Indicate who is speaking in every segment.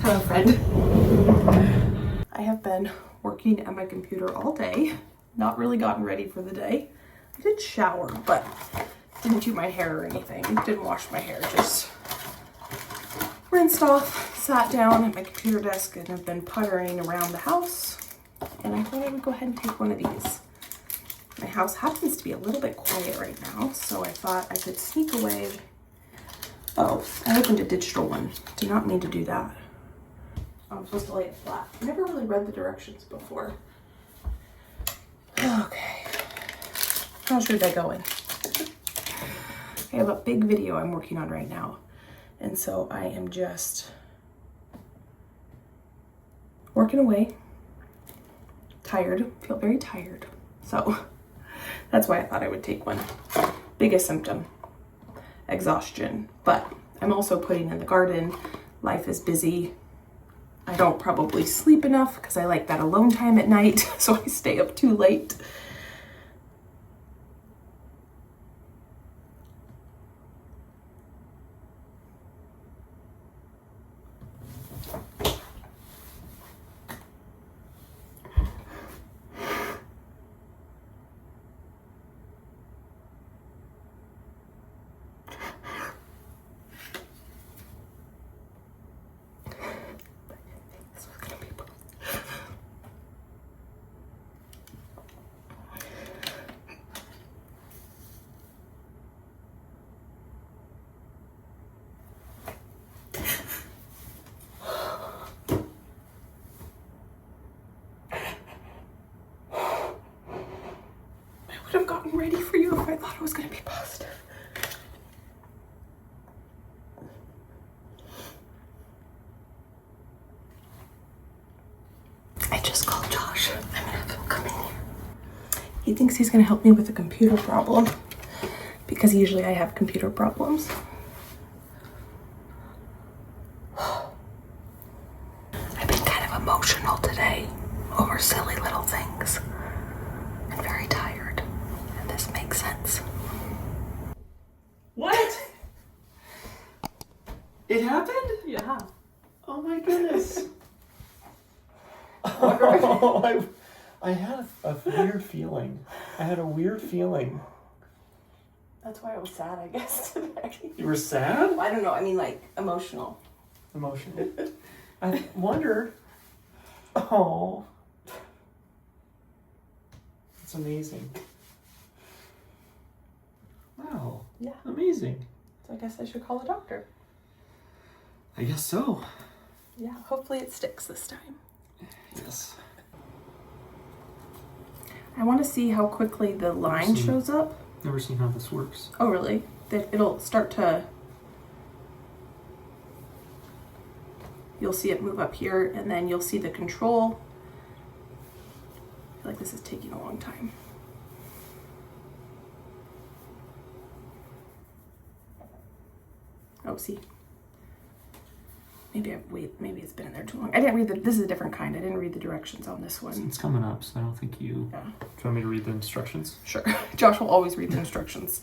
Speaker 1: Hello, friend. I have been working at my computer all day, not really gotten ready for the day. I did shower, but didn't do my hair or anything. Didn't wash my hair, just rinsed off, sat down at my computer desk, and have been puttering around the house. And I thought I would go ahead and take one of these. My house happens to be a little bit quiet right now, so I thought I could sneak away. Oh, I opened a digital one. Did not mean to do that. I'm supposed to lay it flat. I never really read the directions before. Okay. How's your day going? I have a big video I'm working on right now. And so I am just working away. Tired. Feel very tired. So that's why I thought I would take one. Biggest symptom, exhaustion. But I'm also putting in the garden. Life is busy. I don't probably sleep enough because I like that alone time at night, so I stay up too late. Have gotten ready for you if I thought it was going to be positive. I just called Josh. I'm going to have him come in here. He thinks he's going to help me with a computer problem because usually I have computer problems. I've been kind of emotional today over silly little things and very tired. This makes sense.
Speaker 2: What? It happened?
Speaker 1: Yeah.
Speaker 2: Oh my goodness. Oh, I had a weird feeling. I had a weird feeling.
Speaker 1: That's why I was sad, I guess, today.
Speaker 2: You were sad?
Speaker 1: I don't know. I mean, like, emotional.
Speaker 2: Emotional. I wondered. Oh. It's amazing. Wow.
Speaker 1: Yeah.
Speaker 2: Amazing.
Speaker 1: So I guess I should call a doctor.
Speaker 2: I guess so.
Speaker 1: Yeah, hopefully it sticks this time.
Speaker 2: Yes.
Speaker 1: I want to see how quickly the line shows up.
Speaker 2: Never seen how this works.
Speaker 1: Oh, really? That it'll start to... You'll see it move up here, and then you'll see the control. I feel like this is taking a long time. Oh, see. Maybe it's been in there too long. I didn't read this is a different kind. I didn't read the directions on this one.
Speaker 2: It's coming up, so I don't think you...
Speaker 1: Yeah.
Speaker 2: Do you want me to read the instructions?
Speaker 1: Sure. Josh will always read the instructions.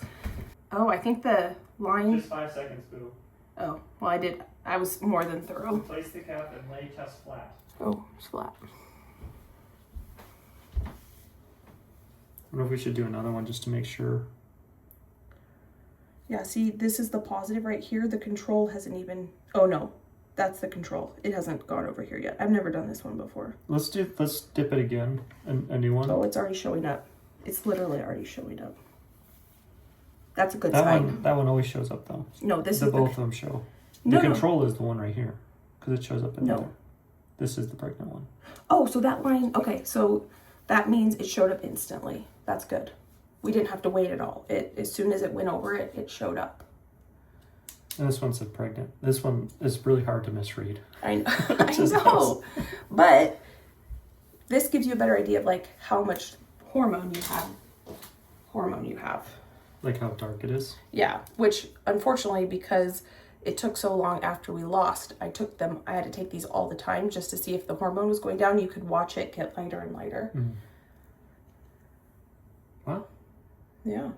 Speaker 1: Oh, I think the line...
Speaker 3: Just 5 seconds, boo.
Speaker 1: Oh, well, I was more than thorough.
Speaker 3: Place the cap and lay chest flat.
Speaker 1: Oh, it's flat.
Speaker 2: I wonder if we should do another one just to make sure.
Speaker 1: Yeah, see, this is the positive right here. The control hasn't even... Oh, no. That's the control. It hasn't gone over here yet. I've never done this one before.
Speaker 2: Let's dip it again. A new one.
Speaker 1: Oh, it's already showing up. It's literally already showing up. That's a good sign.
Speaker 2: That one always shows up, though.
Speaker 1: No, this is
Speaker 2: both of them show.
Speaker 1: No,
Speaker 2: the control is the one right here. Because it shows up in
Speaker 1: No.
Speaker 2: there. This is the pregnant one.
Speaker 1: Oh, so that line... Okay, so that means it showed up instantly. That's good. We didn't have to wait at all. As soon as it went over it, it showed up.
Speaker 2: And this one said pregnant. This one is really hard to misread.
Speaker 1: I know. I know. But this gives you a better idea of like how much hormone you have.
Speaker 2: Like how dark it is?
Speaker 1: Yeah, which unfortunately, because it took so long after we lost, I had to take these all the time just to see if the hormone was going down. You could watch it get lighter and lighter.
Speaker 2: Mm. Wow.
Speaker 1: Yeah.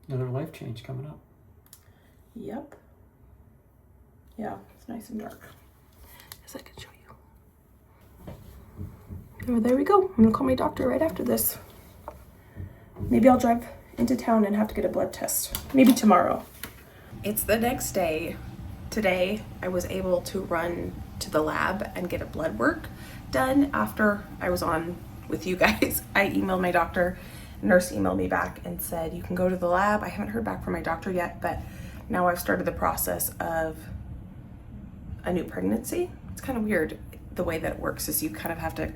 Speaker 2: Another life change coming up.
Speaker 1: Yep. Yeah, it's nice and dark. guess I can show you. There we go. I'm gonna call my doctor right after this. Maybe I'll drive into town and have to get a blood test. Maybe tomorrow. It's the next day. Today, I was able to run to the lab and get a blood work done after I was on with you guys. I emailed my doctor, nurse emailed me back and said, you can go to the lab. I haven't heard back from my doctor yet, but now I've started the process of a new pregnancy. It's kind of weird. The way that it works is you kind of have to,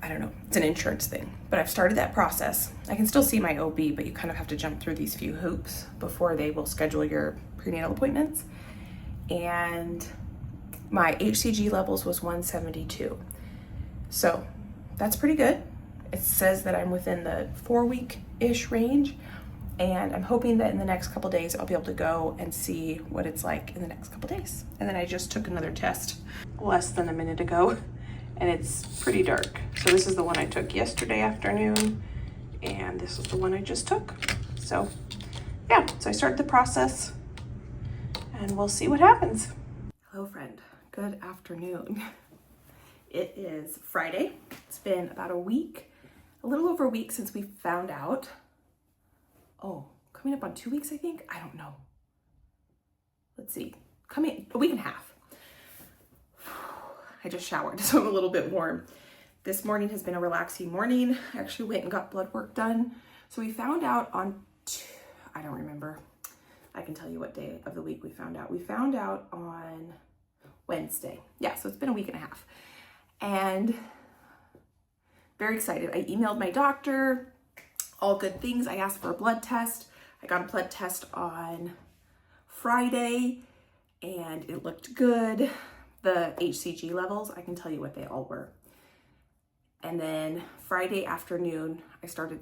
Speaker 1: I don't know, it's an insurance thing, but I've started that process. I can still see my OB, but you kind of have to jump through these few hoops before they will schedule your prenatal appointments. And my HCG levels was 172. So that's pretty good. It says that I'm within the 4-week-ish range, and I'm hoping that in the next couple days I'll be able to go and see what it's like in the next couple days. And then I just took another test less than a minute ago, and it's pretty dark. So this is the one I took yesterday afternoon, and this is the one I just took. So yeah, so I started the process, and we'll see what happens. Hello, friend. Good afternoon. It is Friday. It's been about a week, a little over a week since we found out. Oh, coming up on 2 weeks, I think. I don't know. Let's see. Coming a week and a half. I just showered, so I'm a little bit warm. This morning has been a relaxing morning. I actually went and got blood work done. So we found out on, I don't remember. I can tell you what day of the week we found out. We found out on Wednesday. Yeah, so it's been a week and a half. And very excited. I emailed my doctor, all good things. I asked for a blood test. I got a blood test on Friday and it looked good. The HCG levels, I can tell you what they all were. And then Friday afternoon, I started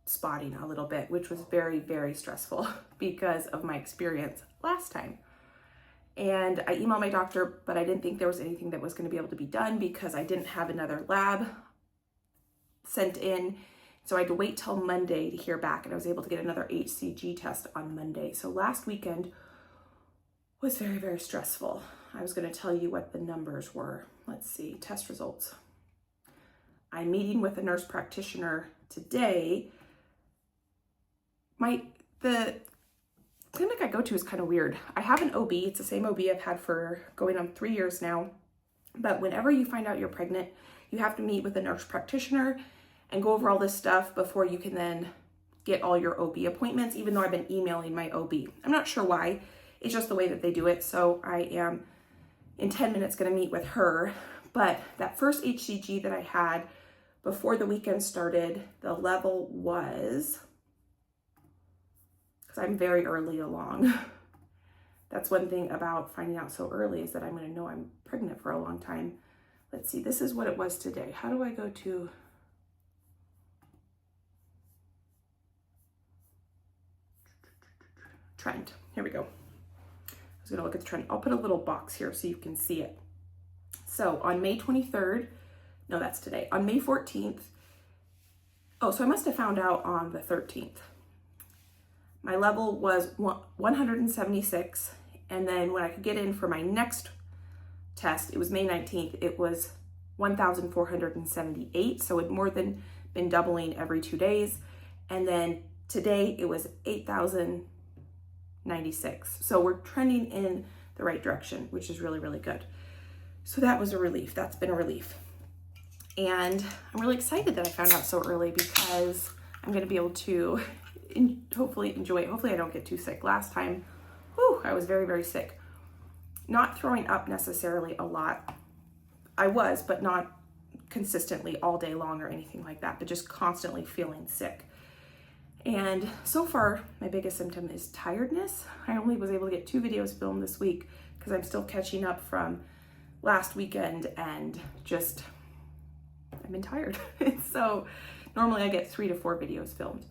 Speaker 1: spotting a little bit, which was very, very stressful because of my experience last time. And I emailed my doctor, but I didn't think there was anything that was going to be able to be done because I didn't have another lab sent in. So I had to wait till Monday to hear back, and I was able to get another HCG test on Monday. So last weekend was very, very stressful. I was going to tell you what the numbers were. Let's see, test results. I'm meeting with a nurse practitioner today. The clinic I go to is kind of weird. I have an OB. It's the same OB I've had for going on 3 years now. But whenever you find out you're pregnant, you have to meet with a nurse practitioner and go over all this stuff before you can then get all your OB appointments, even though I've been emailing my OB. I'm not sure why. It's just the way that they do it. So I am in 10 minutes going to meet with her. But that first HCG that I had before the weekend started, the level was, because I'm very early along. That's one thing about finding out so early is that I'm going to know I'm pregnant for a long time. Let's see, this is what it was today. How do I go to trend? Here we go. I was going to look at the trend. I'll put a little box here so you can see it. So on May 23rd, no, that's today. On May 14th, oh, so I must have found out on the 13th. My level was 176, and then when I could get in for my next test, it was May 19th, it was 1,478, so it more than been doubling every 2 days. And then today it was 8,096. So we're trending in the right direction, which is really, really good. So that was a relief. That's been a relief. And I'm really excited that I found out so early because I'm going to be able to hopefully enjoy it. Hopefully I don't get too sick. Last time, I was very, very sick. Not throwing up necessarily a lot. I was, but not consistently all day long or anything like that, but just constantly feeling sick. And so far, my biggest symptom is tiredness. I only was able to get 2 videos filmed this week because I'm still catching up from last weekend and just, I've been tired. So normally I get 3 to 4 videos filmed.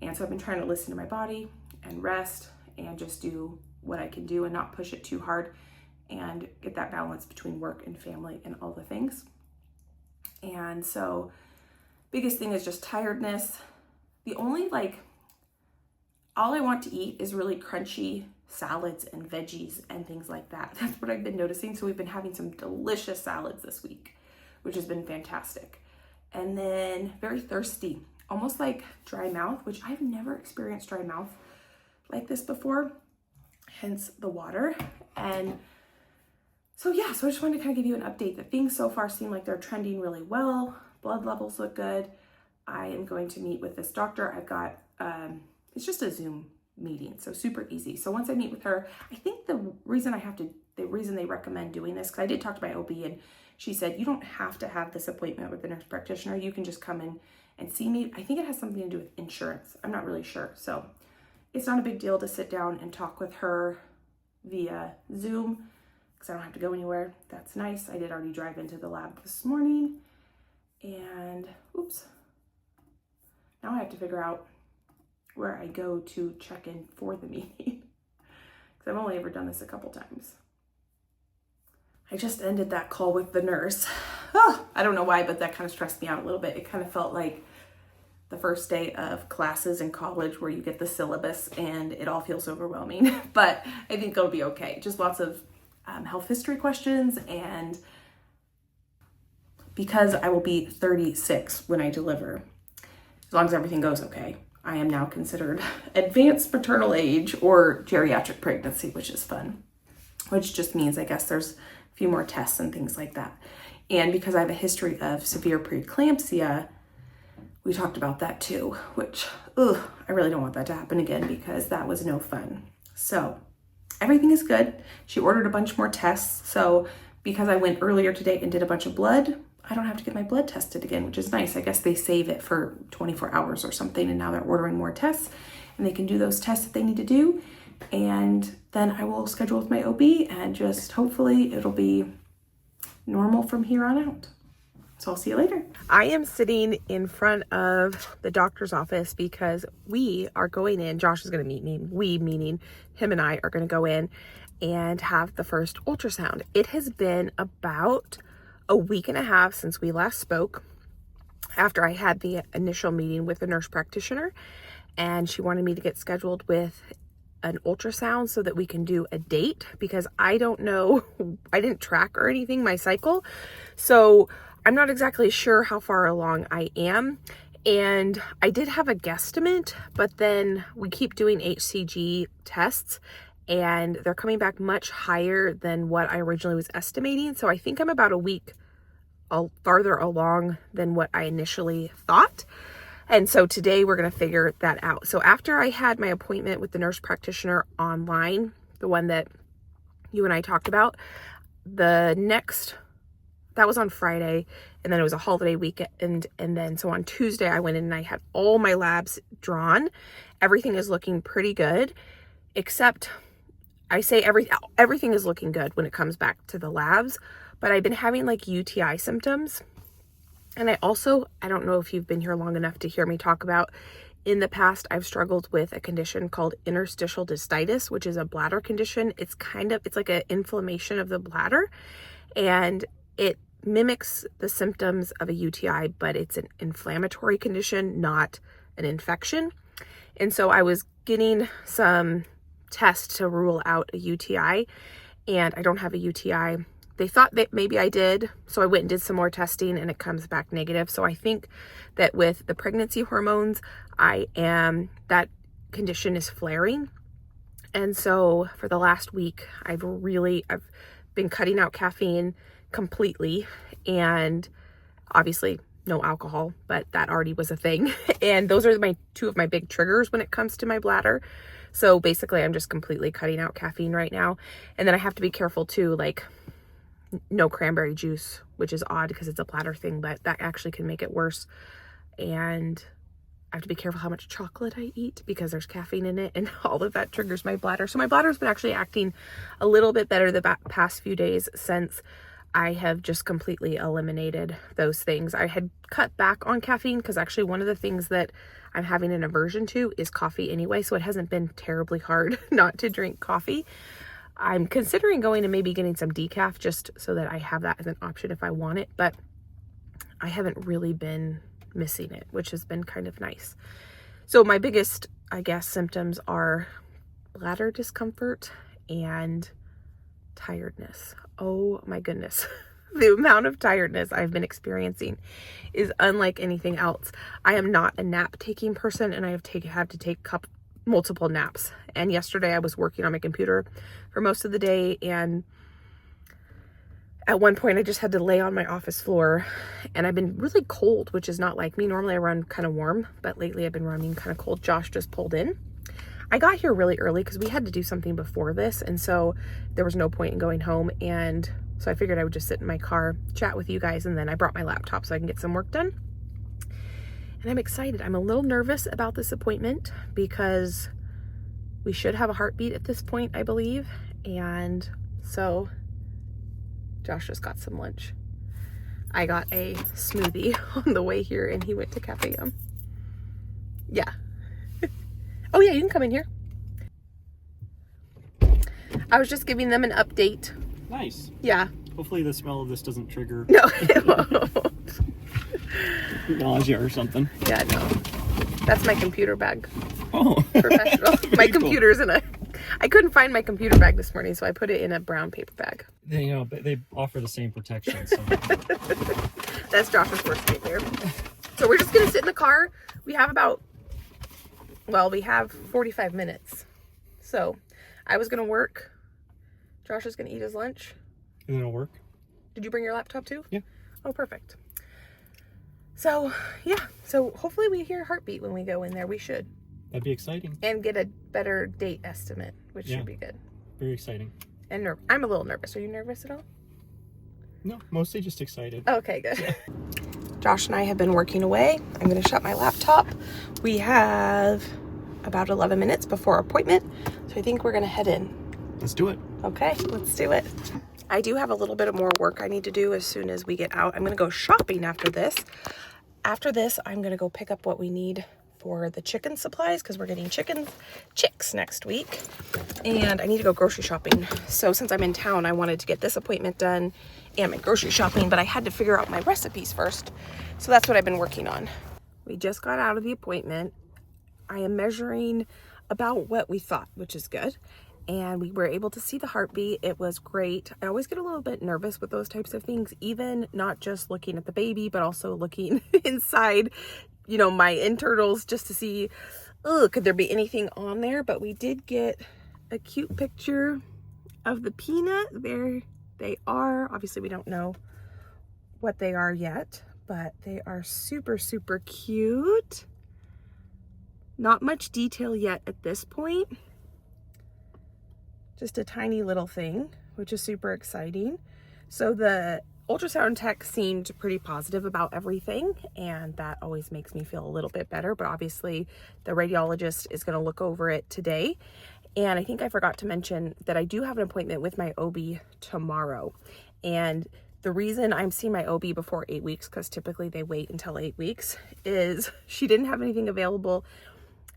Speaker 1: And so I've been trying to listen to my body and rest and just do what I can do and not push it too hard and get that balance between work and family and all the things. And so biggest thing is just tiredness. The only all I want to eat is really crunchy salads and veggies and things like that. That's what I've been noticing. So we've been having some delicious salads this week, which has been fantastic. And then very thirsty, almost like dry mouth, which I've never experienced dry mouth like this before, hence the water. And so yeah, so I just wanted to kind of give you an update that things so far seem like they're trending really well. Blood levels look good. I am going to meet with this doctor. I've got, it's just a Zoom meeting, so super easy. So once I meet with her, I think the reason they recommend doing this, because I did talk to my OB and she said, you don't have to have this appointment with the nurse practitioner. You can just come in and see me. I think it has something to do with insurance. I'm not really sure. So it's not a big deal to sit down and talk with her via Zoom because I don't have to go anywhere. That's nice. I did already drive into the lab this morning and oops. Now I have to figure out where I go to check in for the meeting because I've only ever done this a couple times. I just ended that call with the nurse. Oh, I don't know why, but that kind of stressed me out a little bit. It kind of felt like the first day of classes in college where you get the syllabus and it all feels overwhelming, but I think it'll be okay. Just lots of health history questions, and because I will be 36 when I deliver, as long as everything goes okay, I am now considered advanced maternal age or geriatric pregnancy, which is fun, which just means I guess there's a few more tests and things like that. And because I have a history of severe preeclampsia, we talked about that too, which, I really don't want that to happen again because that was no fun. So everything is good. She ordered a bunch more tests. So because I went earlier today and did a bunch of blood, I don't have to get my blood tested again, which is nice. I guess they save it for 24 hours or something, and now they're ordering more tests and they can do those tests that they need to do. And then I will schedule with my OB and just hopefully it'll be normal from here on out. So I'll see you later. I am sitting in front of the doctor's office because we are going in. Josh is going to meet me. We, meaning him and I, are going to go in and have the first ultrasound. It has been about a week and a half since we last spoke after I had the initial meeting with the nurse practitioner, and she wanted me to get scheduled with an ultrasound so that we can do a date because I don't know, I didn't track or anything my cycle. So I'm not exactly sure how far along I am. And I did have a guesstimate, but then we keep doing HCG tests and they're coming back much higher than what I originally was estimating. So I think I'm about a week farther along than what I initially thought. And so today we're going to figure that out. So after I had my appointment with the nurse practitioner online, the one that you and I talked about, that was on Friday, and then it was a holiday weekend. And then so on Tuesday I went in and I had all my labs drawn. Everything is looking pretty good, except I say everything is looking good when it comes back to the labs, but I've been having like UTI symptoms. And I don't know if you've been here long enough to hear me talk about, in the past, I've struggled with a condition called interstitial cystitis, which is a bladder condition. It's like an inflammation of the bladder, and it mimics the symptoms of a UTI, but it's an inflammatory condition, not an infection. And so I was getting some tests to rule out a UTI, and I don't have a UTI. They thought that maybe I did, so I went and did some more testing and it comes back negative. So I think that with the pregnancy hormones, that condition is flaring. And so for the last week, I've been cutting out caffeine completely, and obviously no alcohol, but that already was a thing. And those are two of my big triggers when it comes to my bladder. So basically I'm just completely cutting out caffeine right now. And then I have to be careful too, like no cranberry juice, which is odd because it's a bladder thing, but that actually can make it worse. And I have to be careful how much chocolate I eat because there's caffeine in it, and all of that triggers my bladder. So my bladder's been actually acting a little bit better the past few days since I have just completely eliminated those things. I had cut back on caffeine because actually one of the things that I'm having an aversion to is coffee anyway, so it hasn't been terribly hard not to drink coffee. I'm considering going and maybe getting some decaf just so that I have that as an option if I want it, but I haven't really been missing it, which has been kind of nice. So my biggest, I guess, symptoms are bladder discomfort and tiredness. Oh my goodness. The amount of tiredness I've been experiencing is unlike anything else. I am not a nap taking person, and I have to take multiple naps. And yesterday I was working on my computer for most of the day, and at one point I just had to lay on my office floor, and I've been really cold, which is not like me. Normally I run kind of warm, but lately I've been running kind of cold. Josh just pulled in. I got here really early because we had to do something before this, and so there was no point in going home, and so I figured I would just sit in my car, chat with you guys, and then I brought my laptop so I can get some work done. And I'm excited. I'm a little nervous about this appointment because we should have a heartbeat at this point, I believe. And so Josh just got some lunch. I got a smoothie on the way here, and he went to Cafe Yum. Yeah. Oh yeah, you can come in here. I was just giving them an update.
Speaker 2: Nice.
Speaker 1: Yeah.
Speaker 2: Hopefully the smell of this doesn't trigger
Speaker 1: No, it won't.
Speaker 2: nausea or something.
Speaker 1: Yeah, no. That's my computer bag.
Speaker 2: Oh.
Speaker 1: Professional. My computer's in I couldn't find my computer bag this morning, so I put it in a brown paper bag.
Speaker 2: They offer the same protection. So.
Speaker 1: That's Josh's worst nightmare. So we're just going to sit in the car. We have 45 minutes. So I was going to work. Josh is going to eat his lunch.
Speaker 2: And then it'll work.
Speaker 1: Did you bring your laptop too?
Speaker 2: Yeah.
Speaker 1: Oh, perfect. So, yeah. So hopefully we hear a heartbeat when we go in there. We should.
Speaker 2: That'd be exciting.
Speaker 1: And get a better date estimate, which should be good.
Speaker 2: Very exciting.
Speaker 1: And I'm a little nervous. Are you nervous at all?
Speaker 2: No, mostly just excited.
Speaker 1: Okay, good. Yeah. Josh and I have been working away. I'm going to shut my laptop. We have about 11 minutes before our appointment, so I think we're going to head in.
Speaker 2: Let's do it.
Speaker 1: Okay, let's do it. I do have a little bit of more work I need to do as soon as we get out. I'm going to go shopping after this. After this, I'm going to go pick up what we need for the chicken supplies because we're getting chicks next week. And I need to go grocery shopping. So since I'm in town, I wanted to get this appointment done and my grocery shopping, but I had to figure out my recipes first. So that's what I've been working on. We just got out of the appointment. I am measuring about what we thought, which is good. And we were able to see the heartbeat. It was great. I always get a little bit nervous with those types of things, even not just looking at the baby, but also looking inside, my internals just to see, could there be anything on there? But we did get a cute picture of the peanut. There they are. Obviously, we don't know what they are yet, but they are super, super cute. Not much detail yet at this point. Just a tiny little thing, which is super exciting. So the ultrasound tech seemed pretty positive about everything, and that always makes me feel a little bit better. But obviously the radiologist is going to look over it today. And I think I forgot to mention that I do have an appointment with my OB tomorrow. And the reason I'm seeing my OB before 8 weeks, because typically they wait until 8 weeks, is she didn't have anything available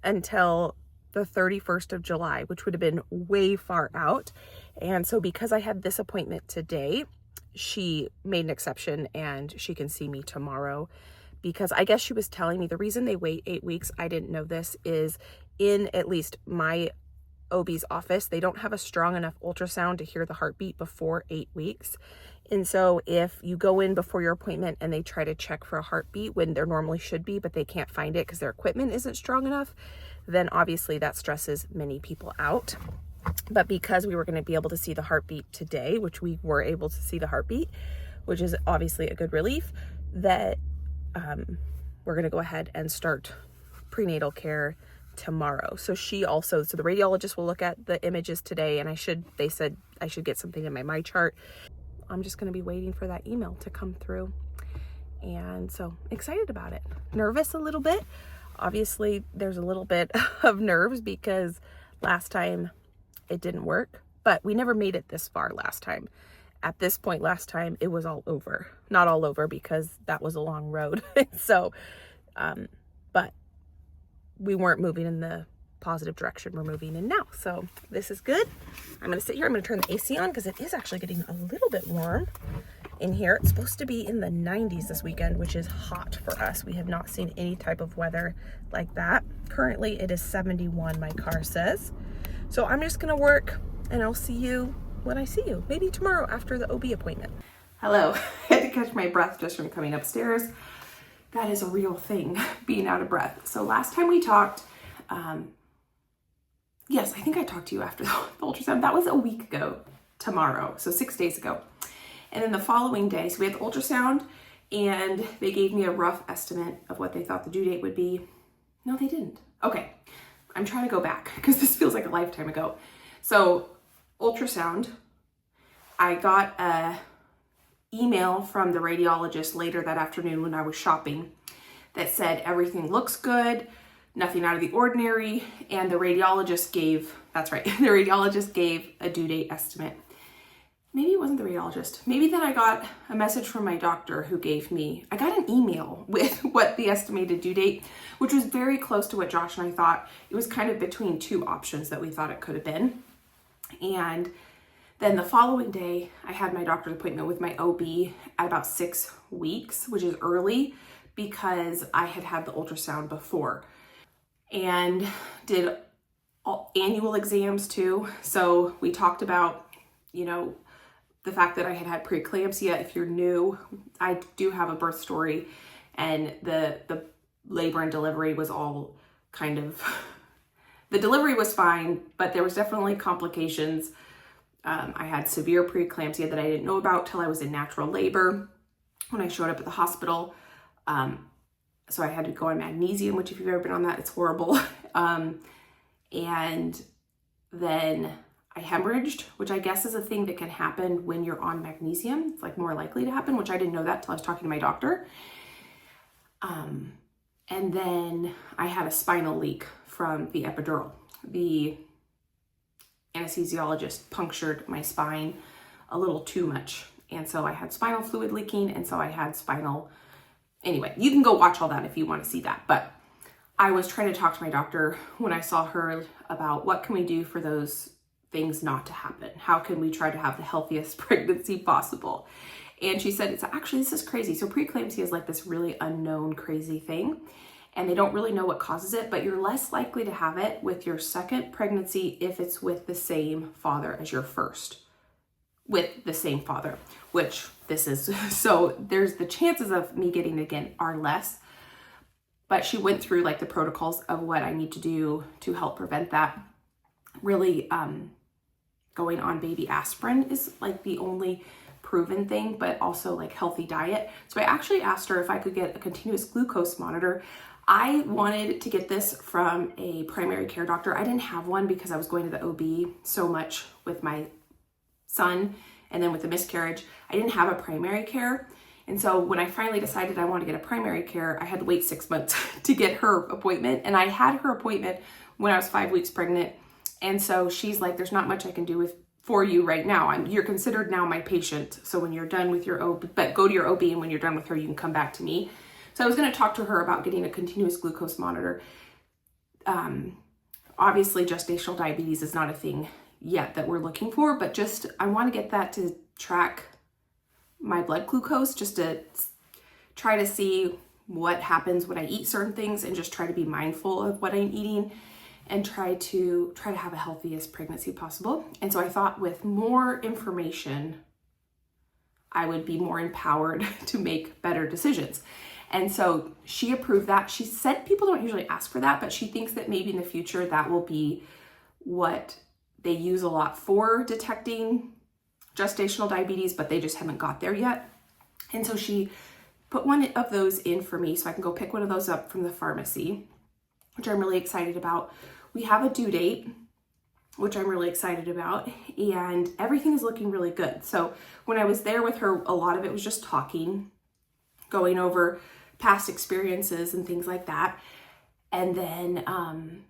Speaker 1: until the 31st of July, which would have been way far out. And so because I had this appointment today, she made an exception and she can see me tomorrow, because I guess she was telling me the reason they wait 8 weeks, I didn't know this, is in at least my OB's office, they don't have a strong enough ultrasound to hear the heartbeat before 8 weeks. And so if you go in before your appointment and they try to check for a heartbeat when there normally should be, but they can't find it because their equipment isn't strong enough, then obviously that stresses many people out. But because we were going to be able to see the heartbeat today, which we were able to see the heartbeat, which is obviously a good relief, that we're going to go ahead and start prenatal care tomorrow. So the radiologist will look at the images today, and they said I should get something in my chart. I'm just going to be waiting for that email to come through. And so excited about it. Nervous a little bit. Obviously there's a little bit of nerves because last time it didn't work, but we never made it this far last time. At this point last time it was all over. Not all over because that was a long road. So, but we weren't moving in the positive direction we're moving in now. So this is good. I'm going to sit here. I'm going to turn the AC on because it is actually getting a little bit warm in here. It's supposed to be in the 90s this weekend, which is hot for us. We have not seen any type of weather like that. Currently it is 71, my car says. So I'm just gonna work and I'll see you when I see you. Maybe tomorrow after the OB appointment. Hello, I had to catch my breath just from coming upstairs. That is a real thing, being out of breath. So last time we talked, yes, I think I talked to you after the ultrasound. That was a week ago tomorrow, so 6 days ago. And then the following day, so we had the ultrasound and they gave me a rough estimate of what they thought the due date would be. No, they didn't. Okay, I'm trying to go back because this feels like a lifetime ago. So ultrasound, I got a email from the radiologist later that afternoon when I was shopping that said everything looks good, nothing out of the ordinary, and the radiologist gave, that's right, the radiologist gave a due date estimate. Maybe it wasn't the radiologist. Maybe then I got a message from my doctor who gave me, I got an email with what the estimated due date, which was very close to what Josh and I thought. It was kind of between two options that we thought it could have been. And then the following day, I had my doctor's appointment with my OB at about 6 weeks, which is early because I had had the ultrasound before and did annual exams too. So we talked about, you know, the fact that I had had preeclampsia. If you're new, I do have a birth story, and the labor and delivery was all kind of, the delivery was fine, but there was definitely complications. I had severe preeclampsia that I didn't know about till I was in natural labor when I showed up at the hospital. So I had to go on magnesium, which if you've ever been on that, it's horrible. And then I hemorrhaged, which I guess is a thing that can happen when you're on magnesium. It's like more likely to happen, which I didn't know that till I was talking to my doctor. And then I had a spinal leak from the epidural. The anesthesiologist punctured my spine a little too much. And so I had spinal fluid leaking, and so I had spinal, anyway, you can go watch all that if you want to see that. But I was trying to talk to my doctor when I saw her about what can we do for those things not to happen? How can we try to have the healthiest pregnancy possible? And she said, it's actually, this is crazy. So preeclampsia is like this really unknown crazy thing, and they don't really know what causes it, but you're less likely to have it with your second pregnancy if it's with the same father as your first, with the same father, which this is. So there's the chances of me getting it again are less, but she went through like the protocols of what I need to do to help prevent that. Really, going on baby aspirin is like the only proven thing, but also like healthy diet. So I actually asked her if I could get a continuous glucose monitor. I wanted to get this from a primary care doctor. I didn't have one because I was going to the OB so much with my son and then with the miscarriage. I didn't have a primary care. And so when I finally decided I wanted to get a primary care, I had to wait 6 months to get her appointment. And I had her appointment when I was 5 weeks pregnant. And so she's like, there's not much I can do for you right now. You're considered now my patient. So when you're done with your OB, but go to your OB, and when you're done with her, you can come back to me. So I was going to talk to her about getting a continuous glucose monitor. Obviously gestational diabetes is not a thing yet that we're looking for, but just, I want to get that to track my blood glucose, just to try to see what happens when I eat certain things, and just try to be mindful of what I'm eating, and try to have a healthiest pregnancy possible. And so I thought with more information, I would be more empowered to make better decisions. And so she approved that. She said people don't usually ask for that, but she thinks that maybe in the future that will be what they use a lot for detecting gestational diabetes, but they just haven't got there yet. And so she put one of those in for me so I can go pick one of those up from the pharmacy, which I'm really excited about. We have a due date, which I'm really excited about, and everything is looking really good. So when I was there with her, a lot of it was just talking, going over past experiences and things like that. And then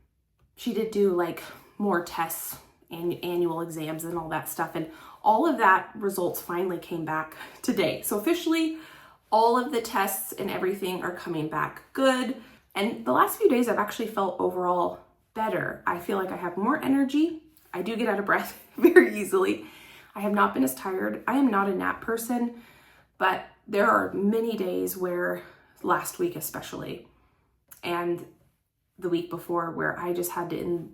Speaker 1: she did do like more tests and annual exams and all that stuff. And all of that results finally came back today. So officially, all of the tests and everything are coming back good. And the last few days I've actually felt overall better. I feel like I have more energy. I do get out of breath very easily. I have not been as tired. I am not a nap person, but there are many days where, last week especially, and the week before, where I just had to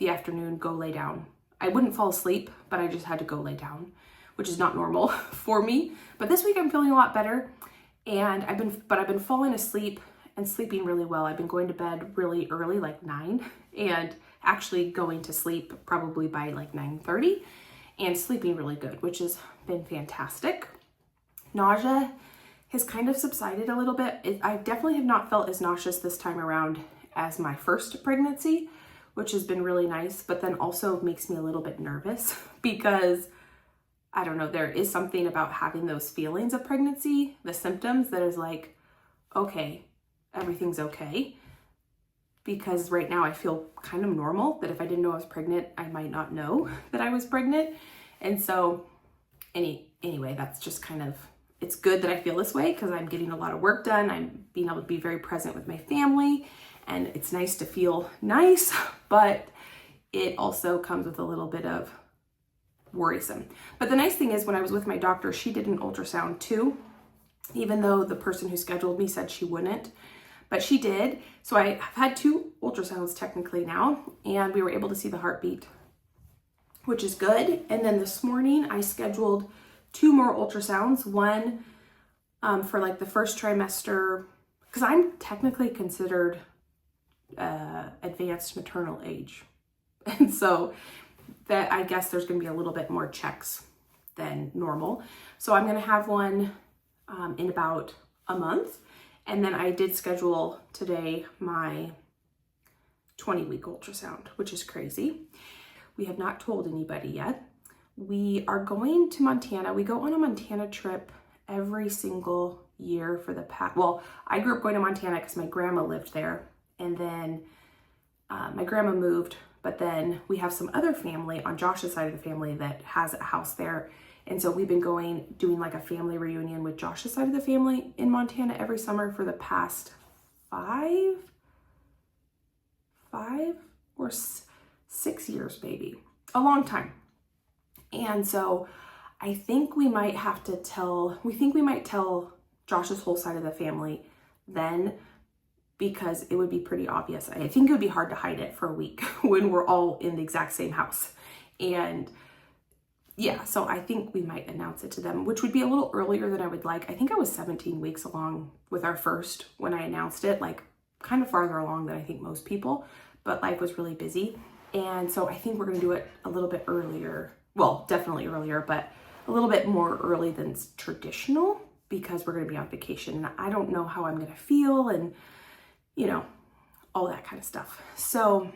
Speaker 1: the afternoon, go lay down. I wouldn't fall asleep, but I just had to go lay down, which is not normal for me. But this week I'm feeling a lot better, and I've been falling asleep and sleeping really well. I've been going to bed really early, like 9, and actually going to sleep probably by like 9:30 and sleeping really good, which has been fantastic. Nausea has kind of subsided a little bit. I definitely have not felt as nauseous this time around as my first pregnancy, which has been really nice, but then also makes me a little bit nervous because I don't know, there is something about having those feelings of pregnancy, the symptoms, that is like, okay, everything's okay. Because right now I feel kind of normal, that if I didn't know I was pregnant, I might not know that I was pregnant. And so anyway, that's just kind of, it's good that I feel this way because I'm getting a lot of work done. I'm being able to be very present with my family, and it's nice to feel nice, but it also comes with a little bit of worrisome. But the nice thing is, when I was with my doctor, she did an ultrasound too, even though the person who scheduled me said she wouldn't, but she did. So I have had 2 ultrasounds technically now, and we were able to see the heartbeat, which is good. And then this morning I scheduled 2 more ultrasounds, one for like the first trimester, because I'm technically considered advanced maternal age. And so that, I guess there's going to be a little bit more checks than normal. So I'm going to have one in about a month. And then I did schedule today my 20-week ultrasound, which is crazy. We have not told anybody yet. We are going to Montana. We go on a Montana trip every single year for the past, well, I grew up going to Montana because my grandma lived there. And then my grandma moved, but then we have some other family on Josh's side of the family that has a house there. And so we've been doing like a family reunion with Josh's side of the family in Montana every summer for the past 5 or 6 years, maybe. A long time. And so I think we might tell Josh's whole side of the family then, because it would be pretty obvious. I think it would be hard to hide it for a week when we're all in the exact same house. And yeah, so I think we might announce it to them, which would be a little earlier than I would like. I think I was 17 weeks along with our first when I announced it, like kind of farther along than I think most people, but life was really busy. And so I think we're going to do it a little bit earlier. Well, definitely earlier, but a little bit more early than traditional, because we're going to be on vacation and I don't know how I'm going to feel and, you know, all that kind of stuff. So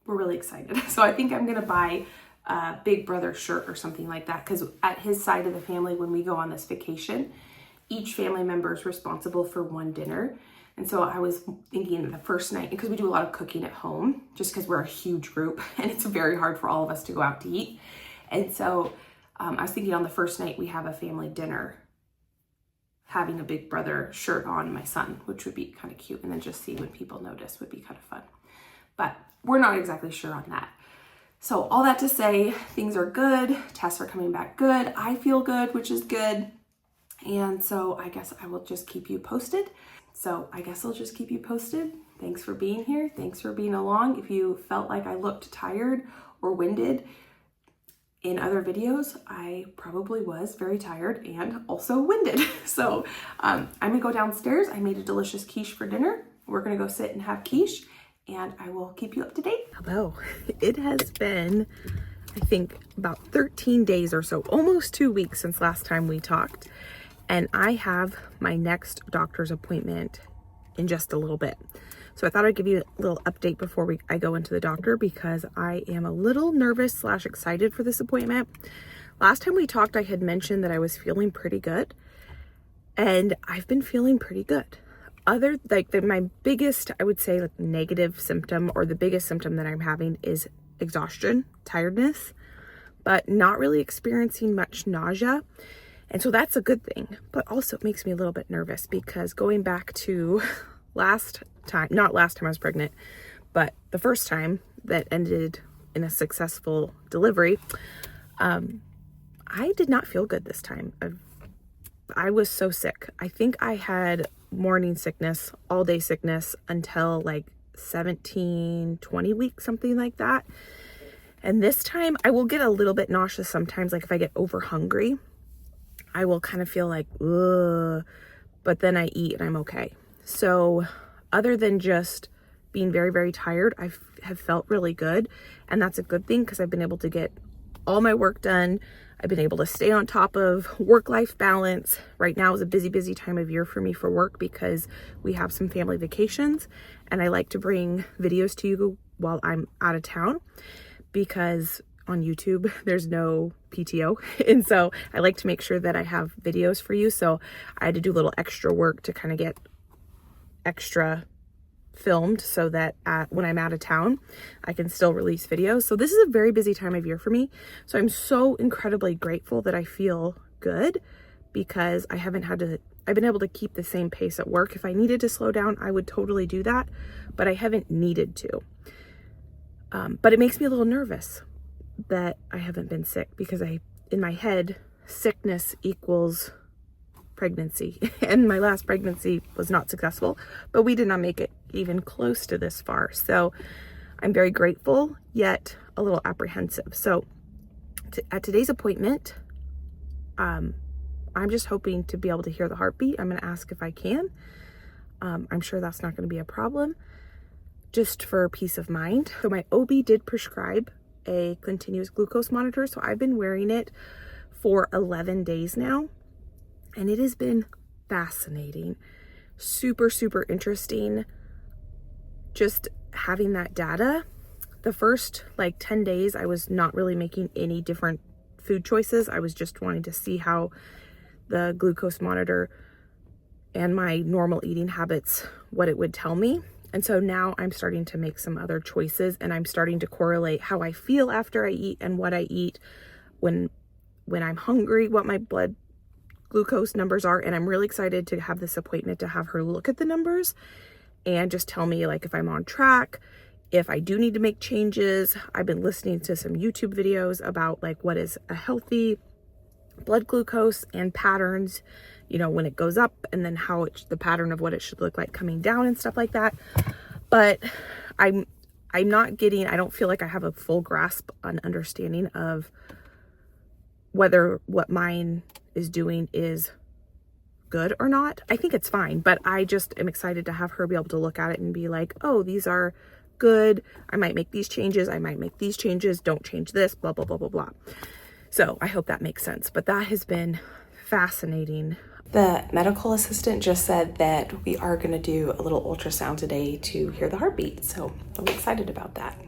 Speaker 1: we're really excited. So I think I'm going to buy a Big Brother shirt or something like that, because at his side of the family, when we go on this vacation, each family member is responsible for one dinner. And so I was thinking the first night, because we do a lot of cooking at home, just because we're a huge group and it's very hard for all of us to go out to eat. And so I was thinking on the first night we have a family dinner, having a Big Brother shirt on my son, which would be kind of cute. And then just see when people notice would be kind of fun. But we're not exactly sure on that. So all that to say, things are good. Tests are coming back good. I feel good, which is good. And so I guess I will just keep you posted. Thanks for being here. Thanks for being along. If you felt like I looked tired or winded in other videos, I probably was very tired and also winded. So I'm gonna go downstairs. I made a delicious quiche for dinner. We're gonna go sit and have quiche, and I will keep you up to date. Hello. It has been, I think, about 13 days or so, almost 2 weeks since last time we talked. And I have my next doctor's appointment in just a little bit. So I thought I'd give you a little update before I go into the doctor, because I am a little nervous / excited for this appointment. Last time we talked, I had mentioned that I was feeling pretty good, and I've been feeling pretty good. My biggest, I would say, like negative symptom, or the biggest symptom that I'm having, is exhaustion, tiredness, but not really experiencing much nausea. And so that's a good thing, but also it makes me a little bit nervous, because going back to not last time I was pregnant, but the first time that ended in a successful delivery, I did not feel good this time. I was so sick. I think I had morning sickness, all day sickness until like 17, 20 weeks, something like that. And this time I will get a little bit nauseous sometimes. Like if I get over hungry, I will kind of feel like, ugh, but then I eat and I'm okay. So other than just being very, very tired, I have felt really good. And that's a good thing because I've been able to get all my work done. I've been able to stay on top of work-life balance. Right now is a busy, busy time of year for me for work because we have some family vacations and I like to bring videos to you while I'm out of town because on YouTube, there's no PTO. And so I like to make sure that I have videos for you. So I had to do a little extra work to kind of get extra filmed so that when I'm out of town, I can still release videos. So this is a very busy time of year for me. So I'm so incredibly grateful that I feel good because I've been able to keep the same pace at work. If I needed to slow down, I would totally do that, but I haven't needed to. But it makes me a little nervous that I haven't been sick because in my head, sickness equals pregnancy, and my last pregnancy was not successful, but we did not make it even close to this far. So I'm very grateful, yet a little apprehensive. So at today's appointment, I'm just hoping to be able to hear the heartbeat. I'm going to ask if I can. I'm sure that's not going to be a problem, just for peace of mind. So my OB did prescribe a continuous glucose monitor. So I've been wearing it for 11 days now. And it has been fascinating, super, super interesting. Just having that data. The first 10 days, I was not really making any different food choices. I was just wanting to see how the glucose monitor and my normal eating habits, what it would tell me. And so now I'm starting to make some other choices and I'm starting to correlate how I feel after I eat and what I eat when I'm hungry, what my blood glucose numbers are. And I'm really excited to have this appointment to have her look at the numbers and just tell me if I'm on track, if I do need to make changes. I've been listening to some YouTube videos about what is a healthy blood glucose and patterns, when it goes up and then the pattern of what it should look like coming down and stuff like that. But I don't feel like I have a full grasp on understanding of whether what mine is doing is good or not. I think it's fine, but I just am excited to have her be able to look at it and be like, oh, these are good. I might make these changes. I might make these changes. Don't change this, blah, blah, blah, blah, blah. So I hope that makes sense, but that has been fascinating. The medical assistant just said that we are going to do a little ultrasound today to hear the heartbeat. So I'm excited about that.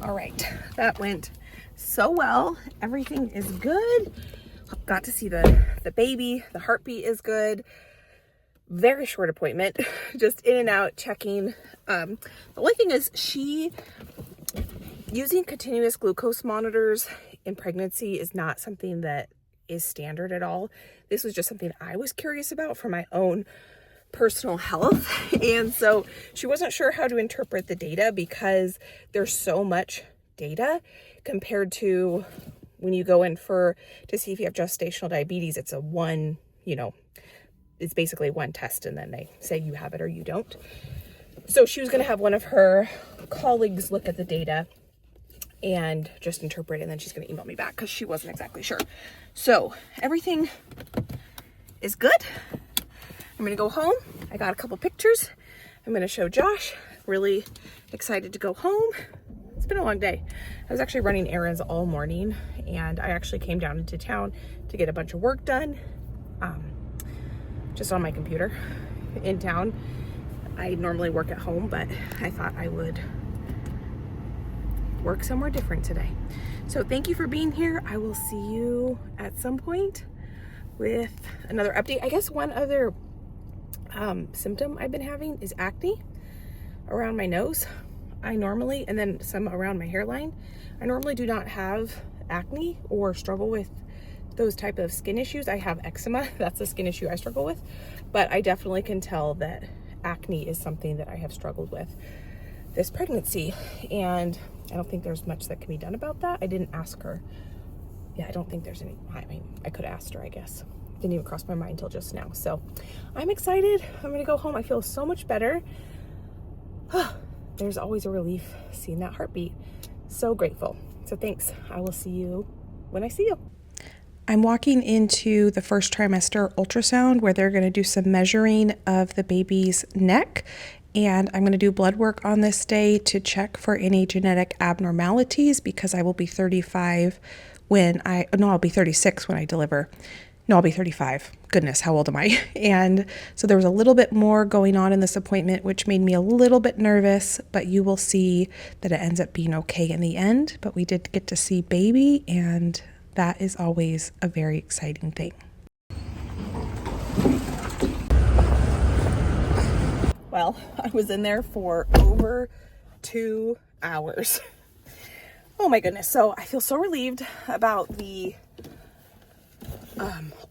Speaker 1: All right. That went so well. Everything is good. Got to see the baby. The heartbeat is good. Very short appointment. Just in and out checking. The only thing is using continuous glucose monitors in pregnancy is not something that is standard at all. This was just something I was curious about for my own personal health. And so she wasn't sure how to interpret the data because there's so much data compared to when you go in to see if you have gestational diabetes. It's it's basically one test and then they say you have it or you don't. So she was going to have one of her colleagues look at the data and just interpret it, and then she's going to email me back because she wasn't exactly sure. So everything is good. I'm going to go home. I got a couple pictures. I'm going to show Josh. Really excited to go home. It's been a long day. I was actually running errands all morning, and I actually came down into town to get a bunch of work done, just on my computer in town. I normally work at home, but I thought I would work somewhere different today. So thank you for being here. I will see you at some point with another update. I guess one other symptom I've been having is acne around my nose. And then some around my hairline. I normally do not have acne or struggle with those type of skin issues. I have eczema. That's the skin issue I struggle with. But I definitely can tell that acne is something that I have struggled with this pregnancy. And I don't think there's much that can be done about that. I didn't ask her. Yeah, I don't think there's any. I could have asked her, I guess. Didn't even cross my mind until just now. So I'm excited. I'm going to go home. I feel so much better. there's always a relief seeing that heartbeat. So grateful. So thanks. I will see you when I see you. I'm walking into the first trimester ultrasound where they're going to do some measuring of the baby's neck. And I'm going to do blood work on this day to check for any genetic abnormalities because I will be 35 I'll be 36 when I deliver. No, I'll be 35. Goodness, how old am I? And so there was a little bit more going on in this appointment, which made me a little bit nervous, but you will see that it ends up being okay in the end. But we did get to see baby, and that is always a very exciting thing. Well, I was in there for over 2 hours. Oh my goodness. So I feel so relieved about the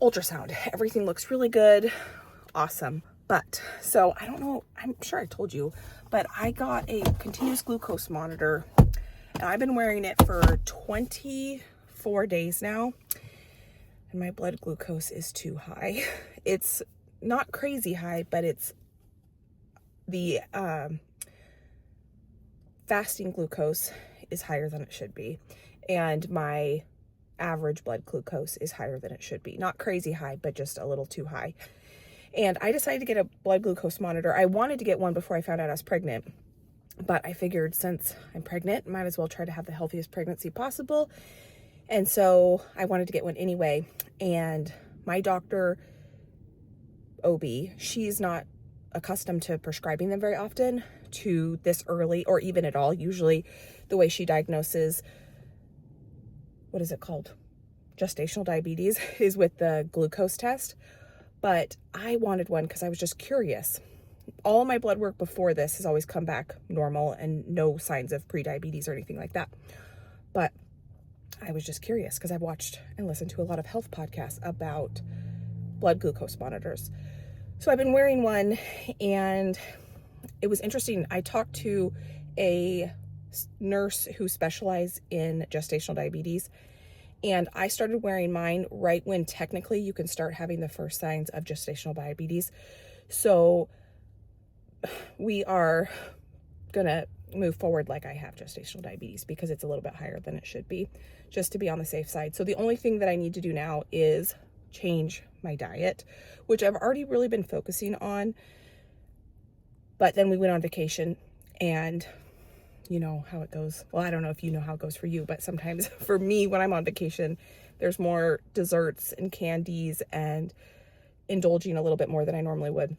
Speaker 1: ultrasound. Everything looks really good. Awesome. But so I don't know, I'm sure I told you, but I got a continuous glucose monitor and I've been wearing it for 24 days now. And my blood glucose is too high. It's not crazy high, but it's the fasting glucose is higher than it should be. And my average blood glucose is higher than it should be. Not crazy high, but just a little too high. And I decided to get a blood glucose monitor. I wanted to get one before I found out I was pregnant, but I figured since I'm pregnant, might as well try to have the healthiest pregnancy possible. And so I wanted to get one anyway. And my doctor, OB, she's not accustomed to prescribing them very often to this early or even at all. Usually the way she diagnoses, what is it called? Gestational diabetes is with the glucose test. But I wanted one because I was just curious. All my blood work before this has always come back normal and no signs of prediabetes or anything like that. But I was just curious because I've watched and listened to a lot of health podcasts about blood glucose monitors. So I've been wearing one and it was interesting. I talked to a nurse who specialized in gestational diabetes, and I started wearing mine right when technically you can start having the first signs of gestational diabetes. So we are gonna move forward like I have gestational diabetes because it's a little bit higher than it should be, just to be on the safe side. So the only thing that I need to do now is change my diet, which I've already really been focusing on. But then we went on vacation and you know how it goes. Well, I don't know if you know how it goes for you, but sometimes for me, when I'm on vacation, there's more desserts and candies and indulging a little bit more than I normally would.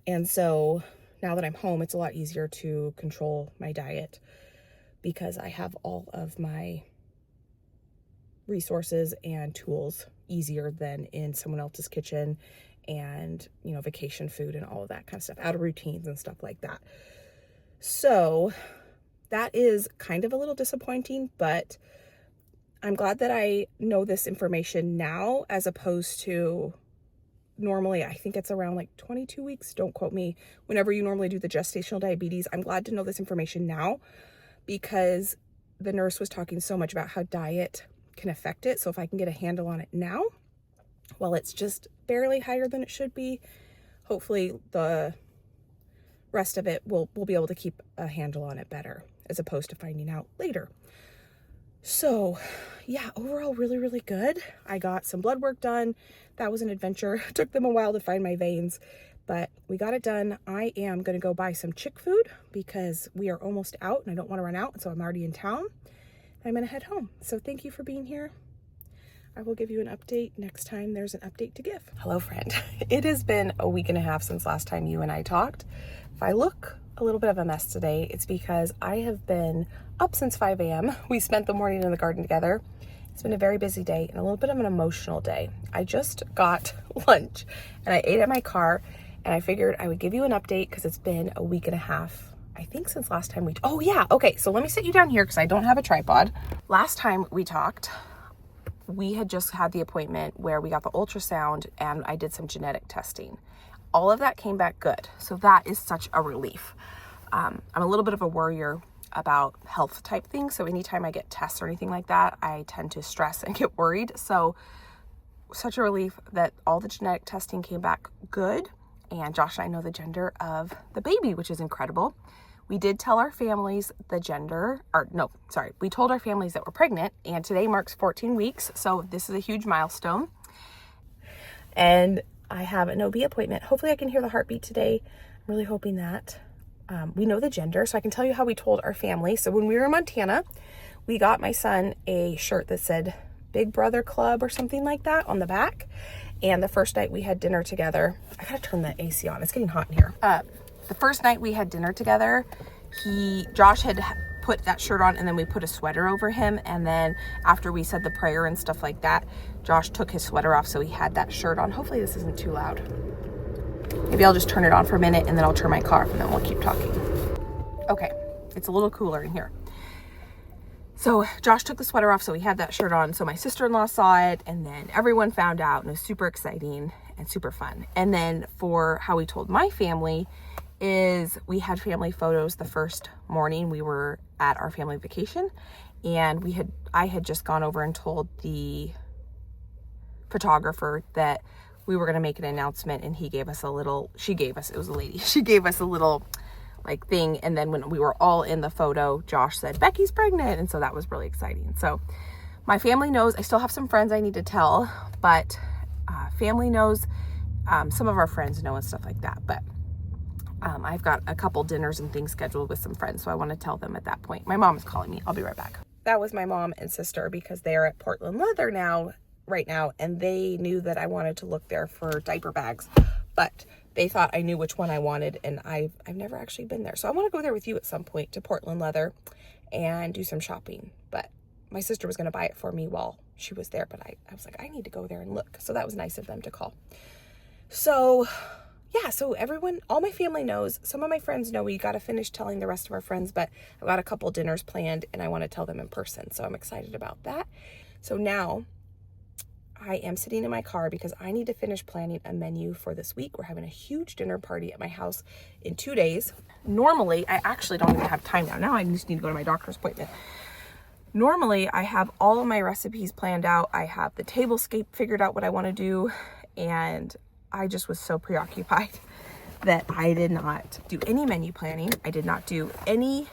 Speaker 1: And so now that I'm home, it's a lot easier to control my diet because I have all of my resources and tools easier than in someone else's kitchen and, you know, vacation food and all of that kind of stuff, out of routines and stuff like that. So that is kind of a little disappointing, but I'm glad that I know this information now as opposed to normally, I think it's around like 22 weeks. Don't quote me. Whenever you normally do the gestational diabetes, I'm glad to know this information now because the nurse was talking so much about how diet can affect it. So if I can get a handle on it now, while it's just barely higher than it should be, hopefully the rest of it we'll be able to keep a handle on it better as opposed to finding out later. So yeah, overall really, really good. I got some blood work done. That was an adventure. It took them a while to find my veins, but we got it done. I am going to go buy some chick food because we are almost out and I don't want to run out. And so I'm already in town. I'm going to head home. So thank you for being here. I will give you an update next time there's an update to give. Hello, friend. It has been a week and a half since last time you and I talked. If I look a little bit of a mess today, it's because I have been up since 5 a.m. We spent the morning in the garden together. It's been a very busy day and a little bit of an emotional day. I just got lunch and I ate at my car and I figured I would give you an update because it's been a week and a half, I think, since last time we, oh yeah, okay, so let me sit you down here because I don't have a tripod. Last time we talked, we had just had the appointment where we got the ultrasound and I did some genetic testing. All of that came back good. So that is such a relief. I'm a little bit of a worrier about health type things. So anytime I get tests or anything like that, I tend to stress and get worried. So such a relief that all the genetic testing came back good. And Josh and I know the gender of the baby, which is incredible. We did tell our families the gender, or no, sorry, we told our families that we're pregnant, and today marks 14 weeks, so this is a huge milestone. And I have an OB appointment. Hopefully I can hear the heartbeat today. I'm really hoping that. We know the gender, so I can tell you how we told our family. So when we were in Montana, we got my son a shirt that said Big Brother Club or something like that on the back. And the first night we had dinner together, I gotta turn the AC on, it's getting hot in here. The first night we had dinner together, Josh had put that shirt on, and then we put a sweater over him. And then after we said the prayer and stuff like that, Josh took his sweater off, so he had that shirt on. Hopefully this isn't too loud. Maybe I'll just turn it on for a minute and then I'll turn my car off and then we'll keep talking. Okay, it's a little cooler in here. So Josh took the sweater off, so he had that shirt on. So my sister-in-law saw it, and then everyone found out, and it was super exciting and super fun. And then for how we told my family is we had family photos the first morning we were at our family vacation, and I had just gone over and told the photographer that we were going to make an announcement, and it was a lady, she gave us a little like thing. And then when we were all in the photo, Josh said, Becky's pregnant. And so that was really exciting. So my family knows. I still have some friends I need to tell, but family knows. Some of our friends know and stuff like that. But I've got a couple dinners and things scheduled with some friends, so I want to tell them at that point. My mom is calling me. I'll be right back. That was my mom and sister, because they are at Portland Leather right now, and they knew that I wanted to look there for diaper bags, but they thought I knew which one I wanted, and I've never actually been there. So I want to go there with you at some point to Portland Leather and do some shopping. But my sister was going to buy it for me while she was there, but I was like, I need to go there and look. So that was nice of them to call. So yeah, so all my family knows. Some of my friends know. We got to finish telling the rest of our friends, but I've got a couple dinners planned and I want to tell them in person. So I'm excited about that. So now I am sitting in my car because I need to finish planning a menu for this week. We're having a huge dinner party at my house in 2 days. Normally, I actually don't even have time now. Now I just need to go to my doctor's appointment. Normally, I have all of my recipes planned out. I have the tablescape figured out what I want to do. And I just was so preoccupied that I did not do any menu planning. I did not do any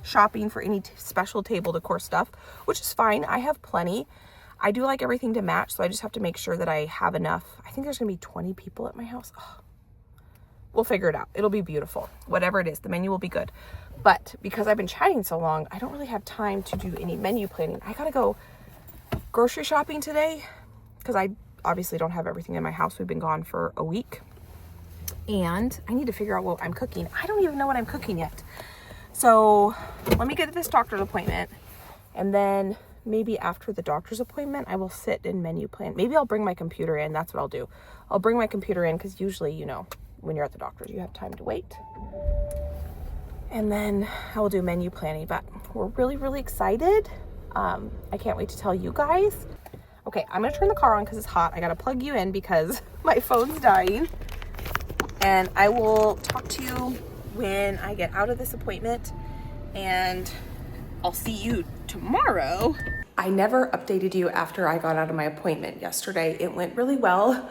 Speaker 1: shopping for any special table decor stuff, which is fine. I have plenty. I do like everything to match, so I just have to make sure that I have enough. I think there's going to be 20 people at my house. Oh, we'll figure it out. It'll be beautiful. Whatever it is, the menu will be good. But because I've been chatting so long, I don't really have time to do any menu planning. I got to go grocery shopping today because I obviously don't have everything in my house. We've been gone for a week. And I need to figure out what I'm cooking. I don't even know what I'm cooking yet. So let me get to this doctor's appointment, and then maybe after the doctor's appointment, I will sit and menu plan. Maybe I'll bring my computer in. That's what I'll do. I'll bring my computer in because usually, when you're at the doctor's, you have time to wait. And then I will do menu planning. But we're really, really excited. I can't wait to tell you guys. Okay, I'm going to turn the car on because it's hot. I got to plug you in because my phone's dying. And I will talk to you when I get out of this appointment. And I'll see you tomorrow. I never updated you after I got out of my appointment yesterday. It went really well.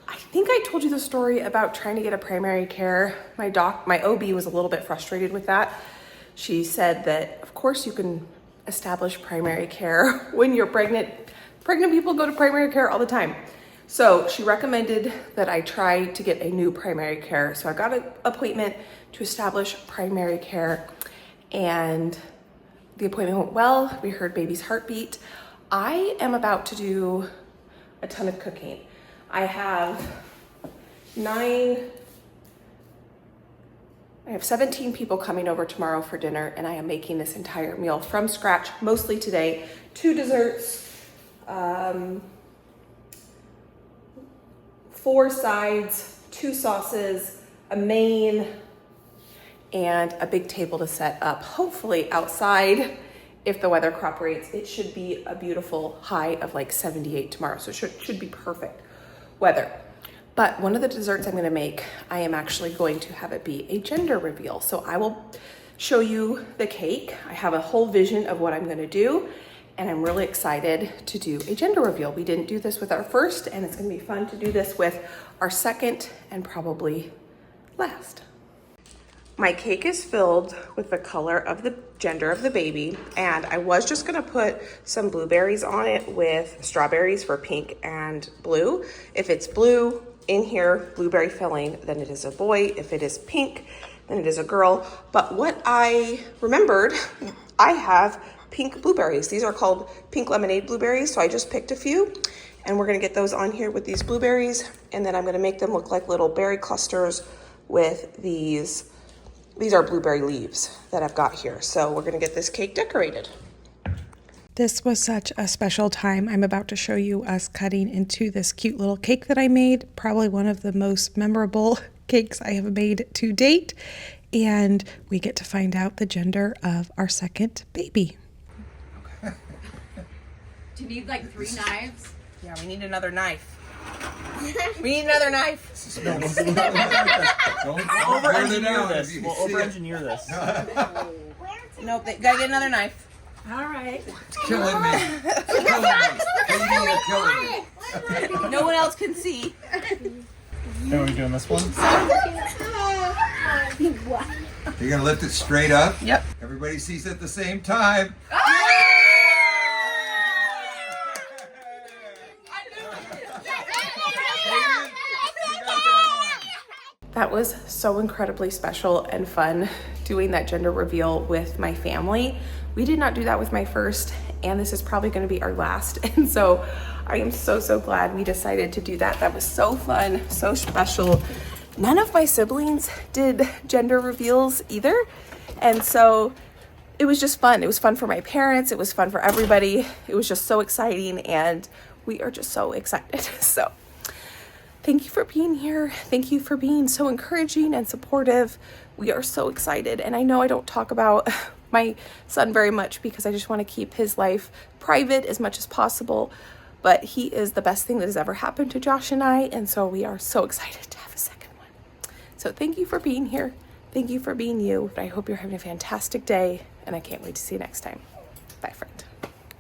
Speaker 1: I think I told you the story about trying to get a primary care. My OB was a little bit frustrated with that. She said that, of course, you can establish primary care when you're pregnant. Pregnant people go to primary care all the time. So she recommended that I try to get a new primary care. So I got an appointment to establish primary care, and the appointment went well. We heard baby's heartbeat. I am about to do a ton of cooking. I have 17 people coming over tomorrow for dinner, and I am making this entire meal from scratch, mostly today. 2 desserts, 4 sides, 2 sauces, a main, and a big table to set up, hopefully outside. If the weather cooperates, it should be a beautiful high of like 78 tomorrow. So it should be perfect weather. But one of the desserts I'm gonna make, I am actually going to have it be a gender reveal. So I will show you the cake. I have a whole vision of what I'm gonna do, and I'm really excited to do a gender reveal. We didn't do this with our first, and it's gonna be fun to do this with our second and probably last. My cake is filled with the color of the gender of the baby, and I was just gonna put some blueberries on it with strawberries for pink and blue. If it's blue in here, blueberry filling, then it is a boy. If it is pink, then it is a girl. But what I remembered, I have pink blueberries. These are called pink lemonade blueberries, so I just picked a few, and we're gonna get those on here with these blueberries, and then I'm gonna make them look like little berry clusters with these. These are blueberry leaves that I've got here. So we're gonna get this cake decorated.
Speaker 4: This was such a special time. I'm about to show you us cutting into this cute little cake that I made. Probably one of the most memorable cakes I have made to date. And we get to find out the gender of our second baby.
Speaker 5: Do you need like 3 knives?
Speaker 1: Yeah, we need another knife. We need another knife.
Speaker 2: Don't over-engineer this. We'll over-engier this.
Speaker 1: Nope, they gotta get another knife.
Speaker 5: All right.
Speaker 6: It's killing me. It's killing me. Katie, you're killing me.
Speaker 1: No one else can see.
Speaker 3: Are we doing this one?
Speaker 6: You're gonna lift it straight up?
Speaker 1: Yep.
Speaker 6: Everybody sees it at the same time.
Speaker 1: That was so incredibly special and fun doing that gender reveal with my family. We did not do that with my first, and this is probably going to be our last. And so I am so glad we decided to do that. That was so fun, so special. None of my siblings did gender reveals either. And so it was just fun. It was fun for my parents. It was fun for everybody. It was just so exciting, and we are just so excited. So thank you for being here. Thank you for being so encouraging and supportive. We are so excited. And I know I don't talk about my son very much because I just want to keep his life private as much as possible. But he is the best thing that has ever happened to Josh and I. And so we are so excited to have a second one. So thank you for being here. Thank you for being you. I hope you're having a fantastic day. And I can't wait to see you next time. Bye, friend.